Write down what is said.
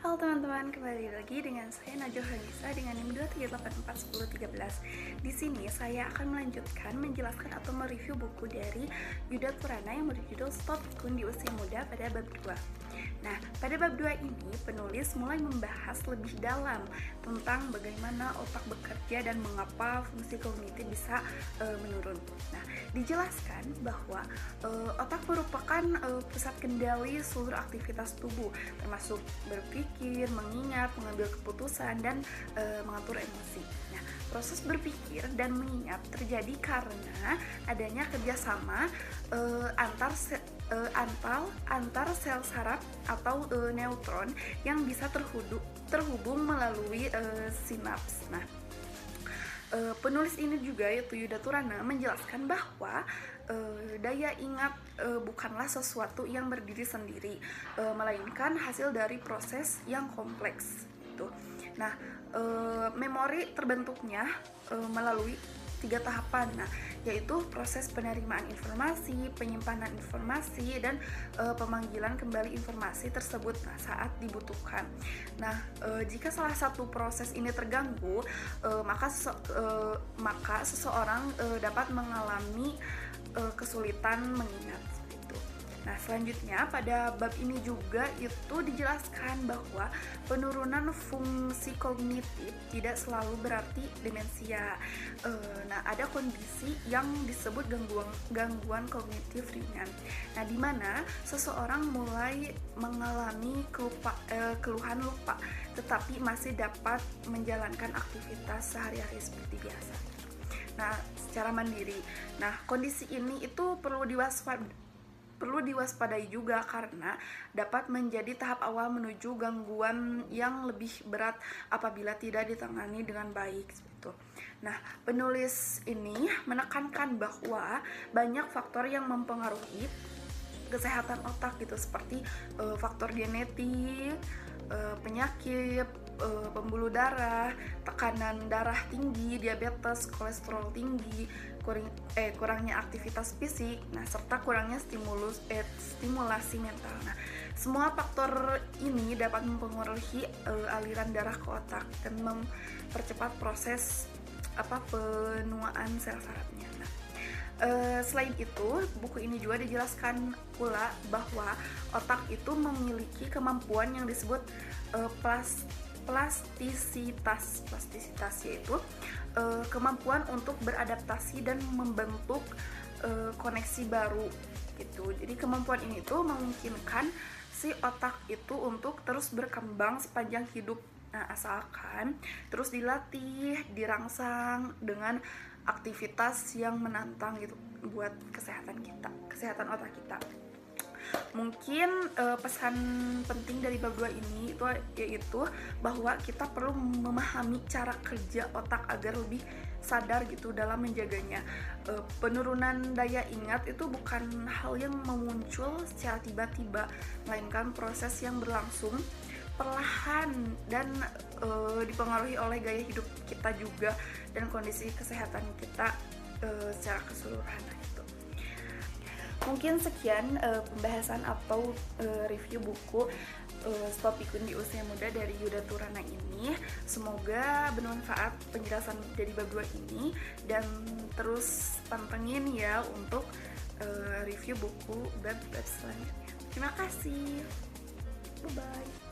Halo teman-teman, kembali lagi dengan saya Najwa Hanisa dengan NIM 238411013. Di sini saya akan melanjutkan menjelaskan atau mereview buku dari Yuda Purana yang berjudul Stop Pikun di Usia Muda pada bab 2. Nah, pada bab 2 ini penulis mulai membahas lebih dalam tentang bagaimana otak bekerja dan mengapa fungsi kognitif bisa menurun. Nah, dijelaskan bahwa otak merupakan pusat kendali seluruh aktivitas tubuh, termasuk berpikir, mengingat, mengambil keputusan, dan mengatur emosi. Nah, proses berpikir dan mengingat terjadi karena adanya kerjasama antar sel saraf atau neutron yang bisa terhubung melalui sinaps. Nah, penulis ini juga yaitu Yuda Purana menjelaskan bahwa daya ingat bukanlah sesuatu yang berdiri sendiri, melainkan hasil dari proses yang kompleks gitu. Nah, memori terbentuknya melalui 3 tahapan, yaitu proses penerimaan informasi, penyimpanan informasi, dan pemanggilan kembali informasi tersebut saat dibutuhkan. Nah, jika salah satu proses ini terganggu, maka seseorang dapat mengalami kesulitan mengingat. Nah, selanjutnya pada bab ini juga itu dijelaskan bahwa penurunan fungsi kognitif tidak selalu berarti demensia. Nah, ada kondisi yang disebut gangguan kognitif ringan. Nah, di mana seseorang mulai mengalami keluhan lupa, tetapi masih dapat menjalankan aktivitas sehari-hari seperti biasa. Nah, secara mandiri. Nah, kondisi ini itu perlu diwaspadai juga karena dapat menjadi tahap awal menuju gangguan yang lebih berat apabila tidak ditangani dengan baik gitu. Nah, penulis ini menekankan bahwa banyak faktor yang mempengaruhi kesehatan otak gitu, seperti faktor genetik, penyakit, pembuluh darah, tekanan darah tinggi, diabetes, kolesterol tinggi, kurangnya aktivitas fisik, serta kurangnya stimulasi mental. Nah, semua faktor ini dapat mempengaruhi aliran darah ke otak dan mempercepat proses penuaan sel sarafnya. Selain itu, buku ini juga dijelaskan pula bahwa otak itu memiliki kemampuan yang disebut plastisitas, yaitu kemampuan untuk beradaptasi dan membentuk koneksi baru gitu. Jadi kemampuan ini tuh memungkinkan si otak itu untuk terus berkembang sepanjang hidup. Nah, asalkan terus dilatih, dirangsang dengan aktivitas yang menantang gitu buat kesehatan otak kita. Mungkin pesan penting dari bab 2 ini itu yaitu bahwa kita perlu memahami cara kerja otak agar lebih sadar gitu dalam menjaganya. Penurunan daya ingat itu bukan hal yang muncul secara tiba-tiba, melainkan proses yang berlangsung perlahan dan dipengaruhi oleh gaya hidup kita juga dan kondisi kesehatan kita secara keseluruhan gitu. Mungkin sekian pembahasan atau review buku Stop Pikun di Usia Muda dari Yuda Purana ini. Semoga bermanfaat penjelasan dari bab 2 ini, dan terus pantengin ya untuk review buku bab selanjutnya. Terima kasih. Bye-bye.